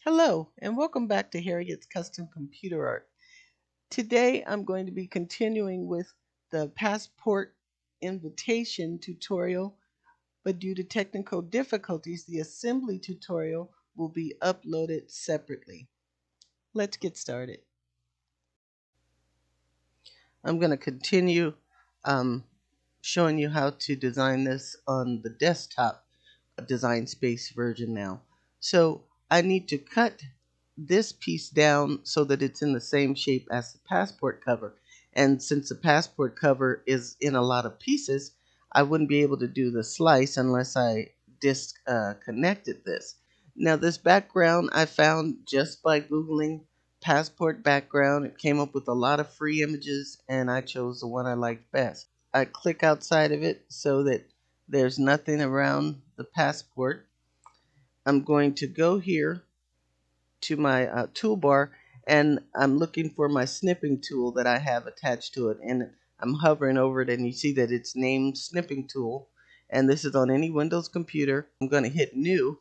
Hello, and welcome back to Harriet's Custom Computer Art. Today I'm going to be continuing with the passport invitation tutorial, but due to technical difficulties, the assembly tutorial will be uploaded separately. Let's get started. I'm going to continue um, showing you how to design this on the desktop Design Space version now. So I need to cut this piece down so that it's in the same shape as the passport cover. And since the passport cover is in a lot of pieces, I wouldn't be able to do the slice unless I disconnected this. Now this background I found just by Googling passport background. It came up with a lot of free images and I chose the one I liked best. I click outside of it so that there's nothing around the passport. I'm going to go here to my toolbar and I'm looking for my snipping tool that I have attached to it, and I'm hovering over it and you see that it's named snipping tool, and this is on any Windows computer. I'm going to hit new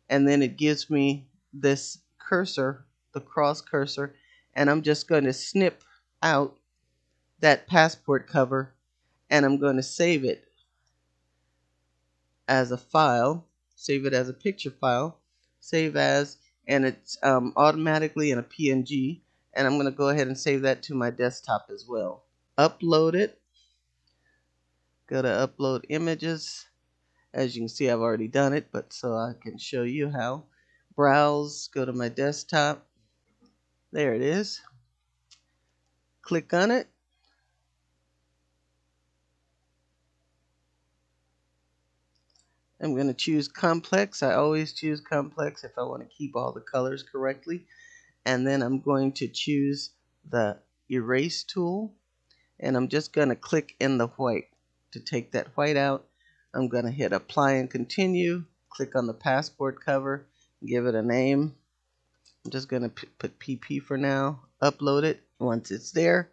and then it gives me this cursor, the cross cursor, and I'm just going to snip out that passport cover and I'm going to save it as a file, save it as a picture file, save as, and it's automatically in a PNG, and I'm going to go ahead and save that to my desktop as well. Upload it, go to upload images. As you can see, I've already done it, but so I can show you how. Browse, go to my desktop, there it is, click on it. I'm going to choose complex. I always choose complex if I want to keep all the colors correctly. And then I'm going to choose the erase tool, and I'm just going to click in the white to take that white out. I'm going to hit apply and continue, click on the passport cover, give it a name. I'm just going to put PP for now, upload it. Once it's there,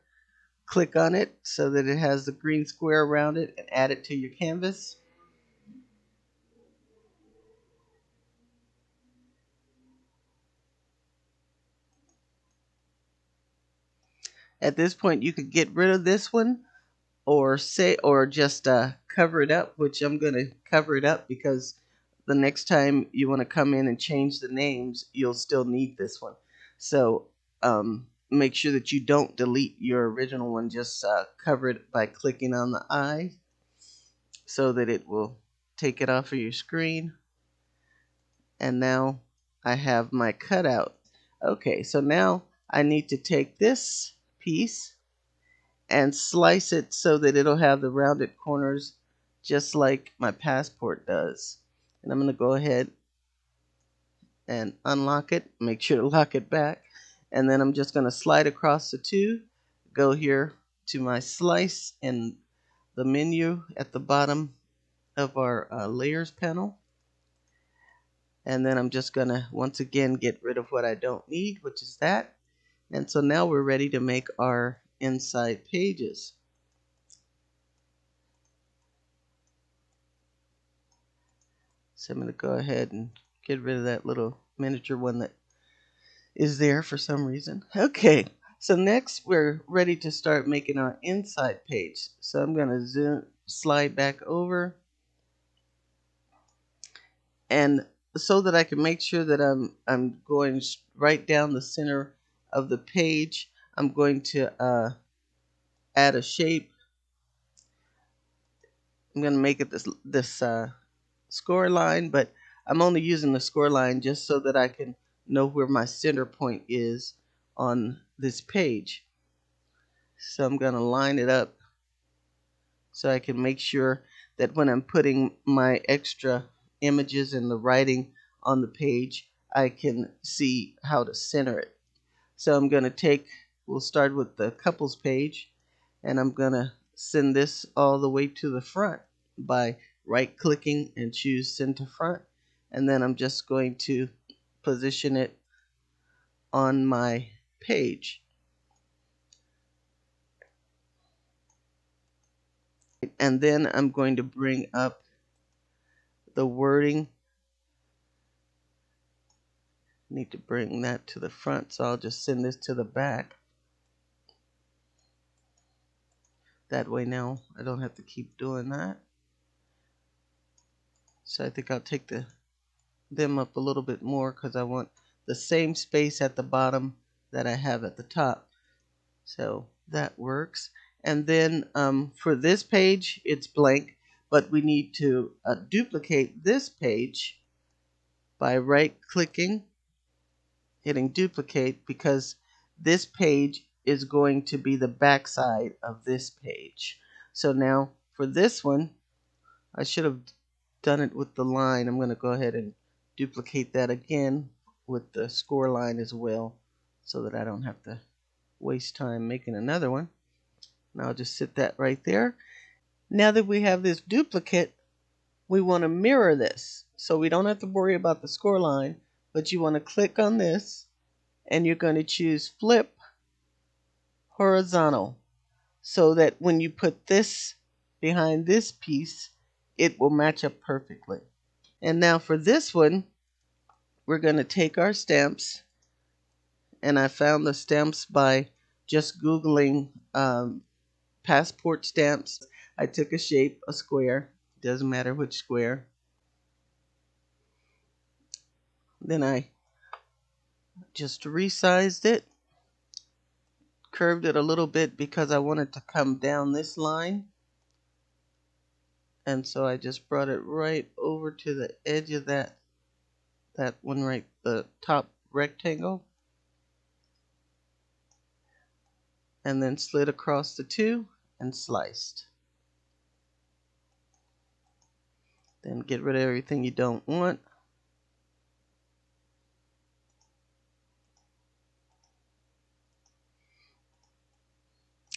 click on it so that it has the green square around it and add it to your canvas. At this point you could get rid of this one or just cover it up, which I'm going to cover it up because the next time you want to come in and change the names, you'll still need this one. So make sure that you don't delete your original one. Just cover it by clicking on the eye so that it will take it off of your screen. And now I have my cutout. Okay, so now I need to take this piece and slice it so that it'll have the rounded corners just like my passport does. And I'm going to go ahead and unlock it, make sure to lock it back, and then I'm just going to slide across the two, go here to my slice in the menu at the bottom of our layers panel, and then I'm just going to once again get rid of what I don't need, which is that. And so now we're ready to make our inside pages. So I'm going to go ahead and get rid of that little miniature one that is there for some reason. Okay, so next we're ready to start making our inside page. So I'm going to slide back over, and so that I can make sure that I'm going right down the center of the page, I'm going to add a shape. I'm going to make it this score line, but I'm only using the score line just so that I can know where my center point is on this page. So I'm going to line it up so I can make sure that when I'm putting my extra images and the writing on the page, I can see how to center it. So I'm going to we'll start with the couples page, and I'm going to send this all the way to the front by right clicking and choose center front, and then I'm just going to position it on my page. And then I'm going to bring up the wording Need to bring that to the front, so I'll just send this to the back. That way now I don't have to keep doing that. So I think I'll take them up a little bit more because I want the same space at the bottom that I have at the top. So that works. And then for this page, it's blank, but we need to duplicate this page by right-clicking, hitting duplicate, because this page is going to be the back side of this page. So now for this one, I should have done it with the line. I'm going to go ahead and duplicate that again with the score line as well, so that I don't have to waste time making another one. Now I'll just sit that right there. Now that we have this duplicate, we want to mirror this. So we don't have to worry about the score line, but you want to click on this and you're going to choose flip horizontal, so that when you put this behind this piece, it will match up perfectly. And now for this one, we're going to take our stamps, and I found the stamps by just Googling passport stamps. I took a shape, a square, doesn't matter which square. Then I just resized it, curved it a little bit because I wanted to come down this line. And so I just brought it right over to the edge of that one, right, the top rectangle. And then slid across the two and sliced. Then get rid of everything you don't want.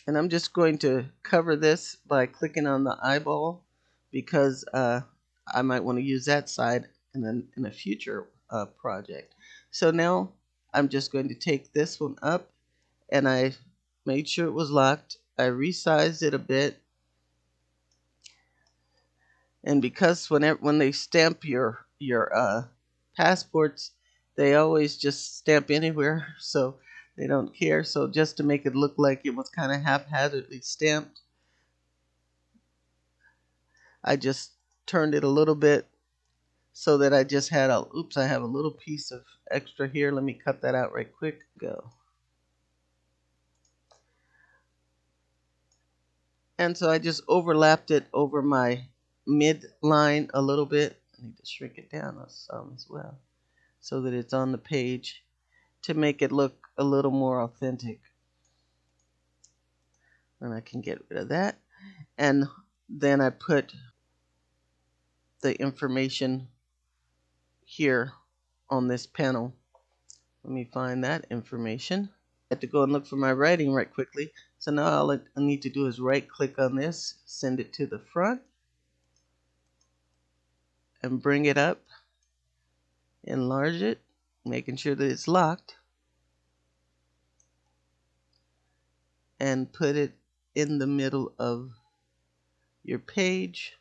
And I'm just going to cover this by clicking on the eyeball, because I might want to use that side in a future project. So now I'm just going to take this one up, and I made sure it was locked. I resized it a bit. And because when they stamp your passports, they always just stamp anywhere, so they don't care. So just to make it look like it was kind of haphazardly stamped, I just turned it a little bit so that I just had I have a little piece of extra here. Let me cut that out right quick. Go. And so I just overlapped it over my midline a little bit. I need to shrink it down some as well, so that it's on the page to make it look a little more authentic. And I can get rid of that. And then I put the information here on this panel. Let me find that information. I had to go and look for my writing right quickly. So now all I need to do is right click on this, send it to the front, and bring it up, enlarge it, making sure that it's locked, and put it in the middle of your page.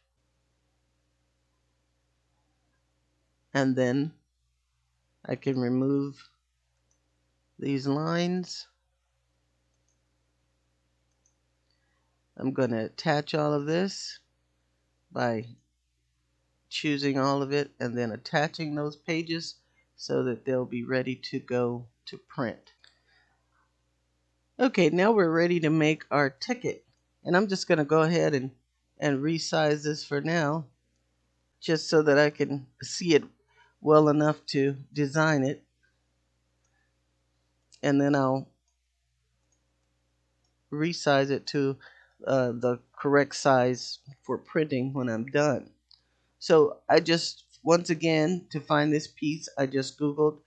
And then I can remove these lines. I'm going to attach all of this by choosing all of it and then attaching those pages so that they'll be ready to go to print. Okay, now we're ready to make our ticket. And I'm just going to go ahead and resize this for now, just so that I can see it well enough to design it. And then I'll resize it to the correct size for printing when I'm done. So I just, once again, to find this piece, I just Googled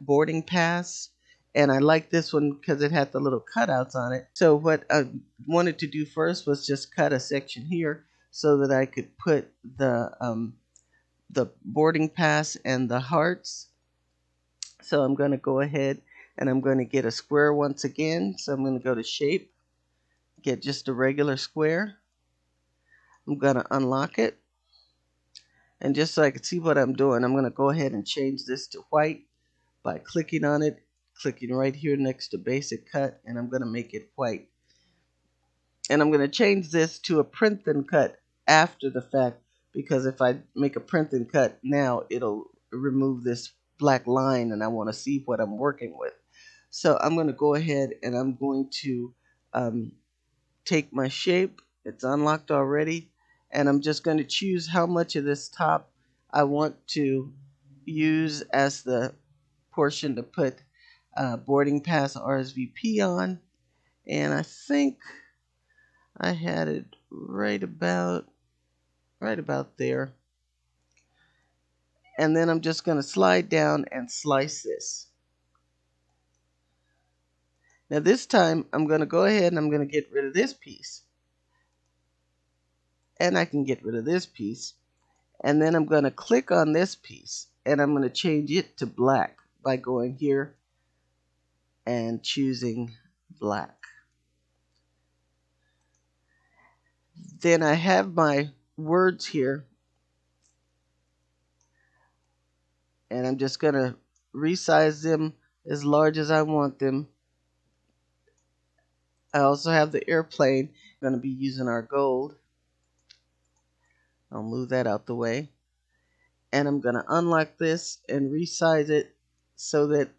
boarding pass. And I like this one because it had the little cutouts on it. So what I wanted to do first was just cut a section here so that I could put the boarding pass and the hearts. So I'm going to go ahead and I'm going to get a square once again. So I'm going to go to shape, get just a regular square. I'm going to unlock it. And just so I can see what I'm doing, I'm going to go ahead and change this to white by clicking on it, clicking right here next to basic cut, and I'm going to make it white. And I'm going to change this to a print and cut after the fact, because if I make a print and cut now, it'll remove this black line, and I want to see what I'm working with. So I'm going to go ahead and I'm going to um, take my shape. It's unlocked already. And I'm just going to choose how much of this top I want to use as the portion to put boarding pass RSVP on. And I think I had it right about there. And then I'm just going to slide down and slice this. Now this time I'm going to go ahead and I'm going to get rid of this piece. And I can get rid of this piece. And then I'm going to click on this piece and I'm going to change it to black by going here and choosing black. Then I have my words here, and I'm just going to resize them as large as I want them. I also have the airplane. I'm going to be using our gold. I'll move that out the way. And I'm going to unlock this and resize it so that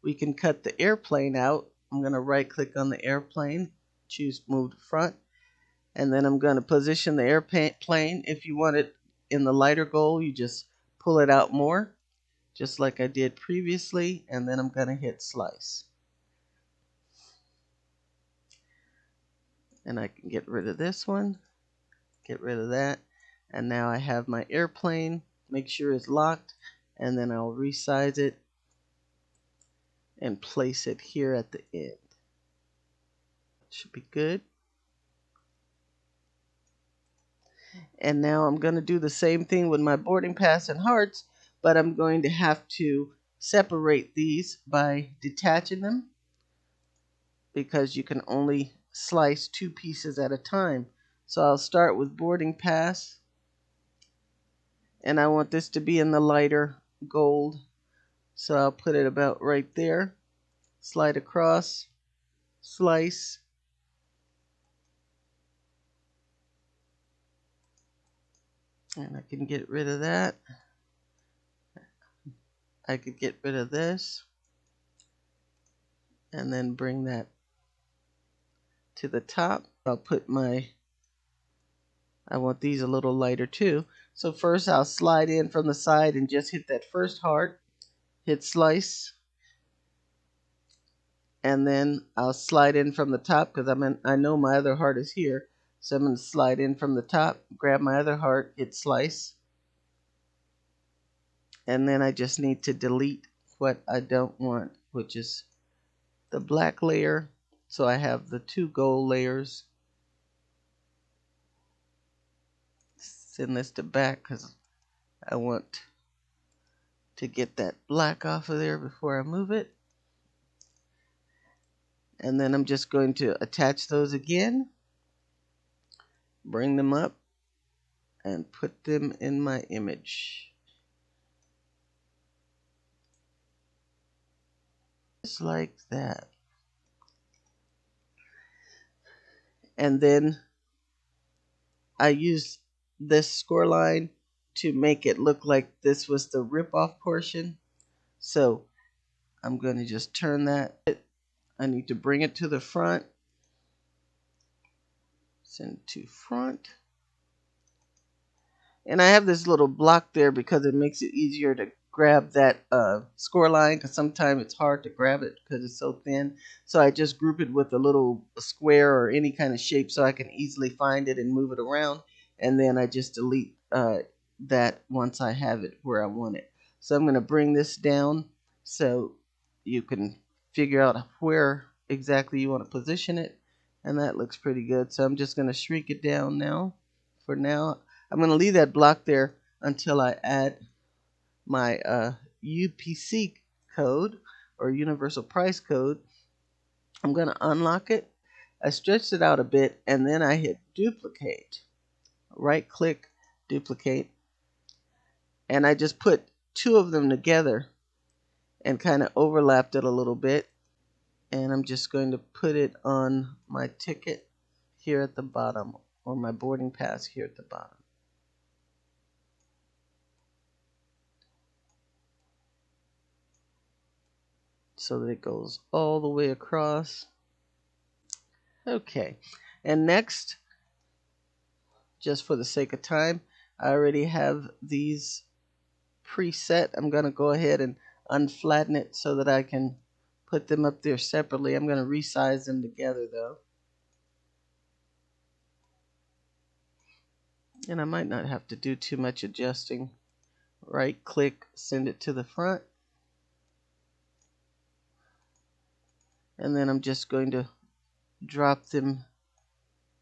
we can cut the airplane out. I'm going to right click on the airplane, choose move to front, and then I'm going to position the airplane. If you want it in the lighter gold, you just pull it out more, just like I did previously, and then I'm going to hit slice. And I can get rid of this one, get rid of that, and now I have my airplane. Make sure it's locked, and then I'll resize it and place it here at the end. Should be good. And now I'm going to do the same thing with my boarding pass and hearts, but I'm going to have to separate these by detaching them, because you can only slice 2 pieces at a time. So I'll start with boarding pass, and I want this to be in the lighter gold, so I'll put it about right there, slide across, slice, and I can get rid of that. I could get rid of this and then bring that to the top. I'll put I want these a little lighter too. So first I'll slide in from the side and just hit that first heart, hit slice, and then I'll slide in from the top because I know my other heart is here. So I'm going to slide in from the top, grab my other heart, hit slice, and then I just need to delete what I don't want, which is the black layer. So I have the 2 gold layers. Send this to back because I want to get that black off of there before I move it. And then I'm just going to attach those again, bring them up, and put them in my image. Just like that. And then I use this score line to make it look like this was the rip-off portion. So I'm going to just turn that. I need to bring it to the front. Send to front. And I have this little block there because it makes it easier to grab that score line, because sometimes it's hard to grab it because it's so thin. So I just group it with a little square or any kind of shape so I can easily find it and move it around. And then I just delete that once I have it where I want it. So I'm going to bring this down so you can figure out where exactly you want to position it. And that looks pretty good. So I'm just going to shrink it down now. For now, I'm going to leave that block there until I add my UPC code, or Universal Price Code. I'm going to unlock it. I stretched it out a bit, and then I hit duplicate. Right click, duplicate. And I just put two of them together and kind of overlapped it a little bit. And I'm just going to put it on my ticket here at the bottom, or my boarding pass here at the bottom. So that it goes all the way across. Okay, and next, just for the sake of time, I already have these preset. I'm going to go ahead and unflatten it so that I can put them up there separately. I'm going to resize them together though. And I might not have to do too much adjusting. Right click, send it to the front. And then I'm just going to drop them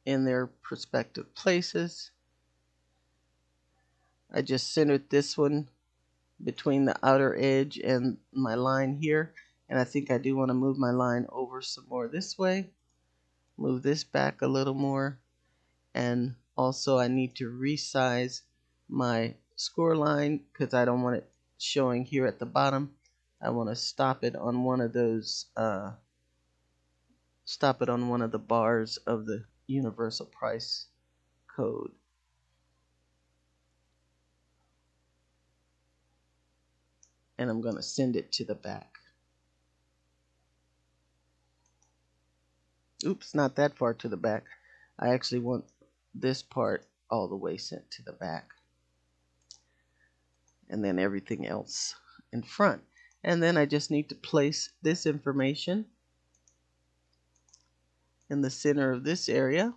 in their respective places. I just centered this one between the outer edge and my line here. And I think I do want to move my line over some more this way. Move this back a little more. And also I need to resize my score line because I don't want it showing here at the bottom. I want to stop it on one of those the bars of the universal price code. And I'm going to send it to the back. Oops, not that far to the back. I actually want this part all the way sent to the back. And then everything else in front. And then I just need to place this information in the center of this area.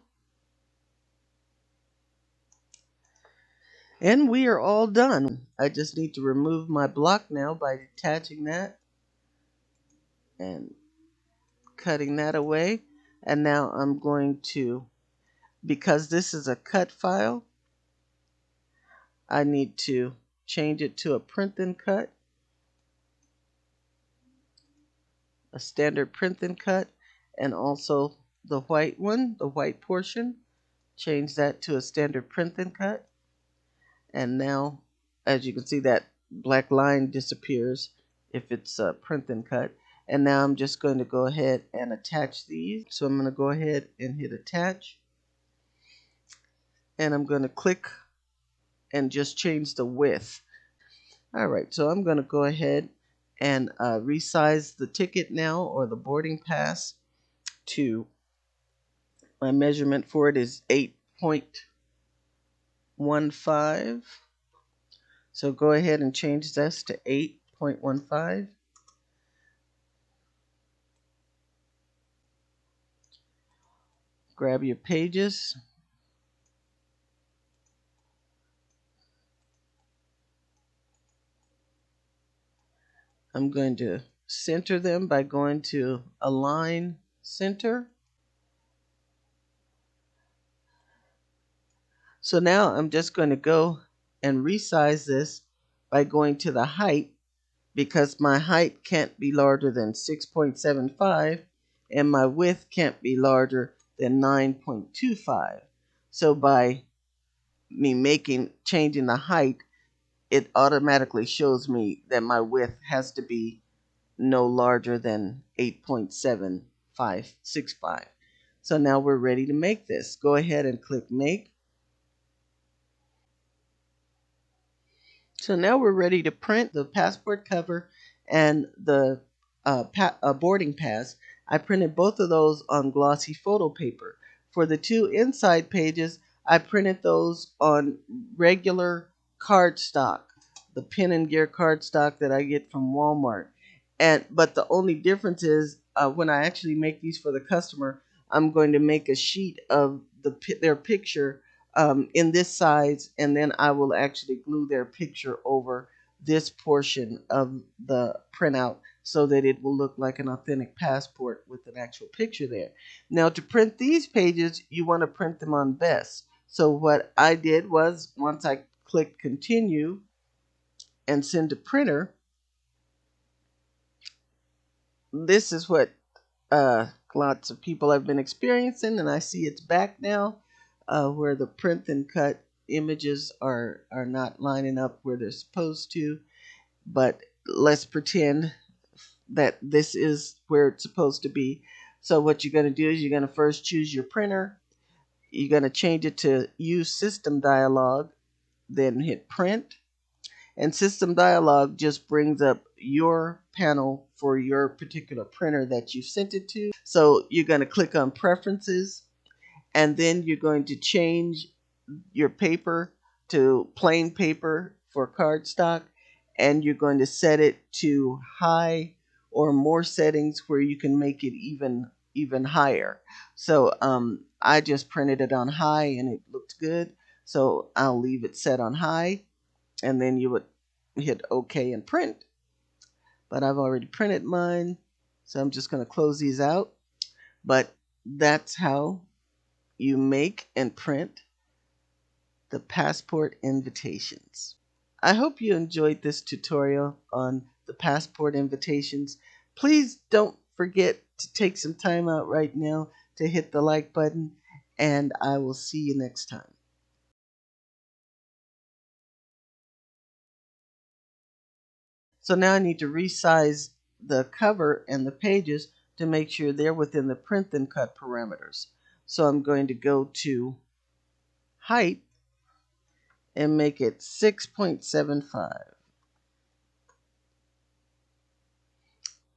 And we are all done. I just need to remove my block now by detaching that and cutting that away. And now I'm going to, because this is a cut file, I need to change it to a print and cut, a standard print and cut, and also the white one, the white portion, change that to a standard print and cut. And now, as you can see, that black line disappears if it's print and cut. And now I'm just going to go ahead and attach these. So I'm going to go ahead and hit attach. And I'm going to click and just change the width. All right, so I'm going to go ahead and resize the ticket now, or the boarding pass, to my measurement for it is 8.15. So go ahead and change this to 8.15. Grab your pages. I'm going to center them by going to Align Center. So now I'm just going to go and resize this by going to the height, because my height can't be larger than 6.75 and my width can't be larger than 9.25. So by me changing the height, it automatically shows me that my width has to be no larger than 8.7565. So now we're ready to make this. Go ahead and click Make. So now we're ready to print the passport cover and the boarding pass. I printed both of those on glossy photo paper. For the two inside pages, I printed those on regular cardstock, the Pen and Gear cardstock that I get from Walmart. But the only difference is when I actually make these for the customer, I'm going to make a sheet of their picture in this size, and then I will actually glue their picture over this portion of the printout so that it will look like an authentic passport with an actual picture there. Now, to print these pages, you want to print them on best. So what I did was, once I clicked Continue and Send to Printer, this is what lots of people have been experiencing, and I see it's back now, where the print and cut images are not lining up where they're supposed to, but let's pretend that this is where it's supposed to be. So what you're going to do is you're going to first choose your printer. You're going to change it to use system dialog, then hit print. And system dialog just brings up your panel for your particular printer that you sent it to. So you're going to click on preferences, and then you're going to change your paper to plain paper for cardstock, and you're going to set it to high or more settings where you can make it even higher. So I just printed it on high and it looked good, so I'll leave it set on high, and then you would hit OK and print. But I've already printed mine, so I'm just going to close these out. But that's how you make and print the passport invitations. I hope you enjoyed this tutorial on the passport invitations. Please don't forget to take some time out right now to hit the like button, and I will see you next time. So now I need to resize the cover and the pages to make sure they're within the print and cut parameters. So I'm going to go to height and make it 6.75.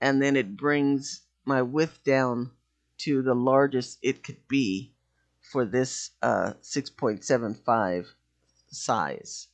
And then it brings my width down to the largest it could be for this 6.75 size.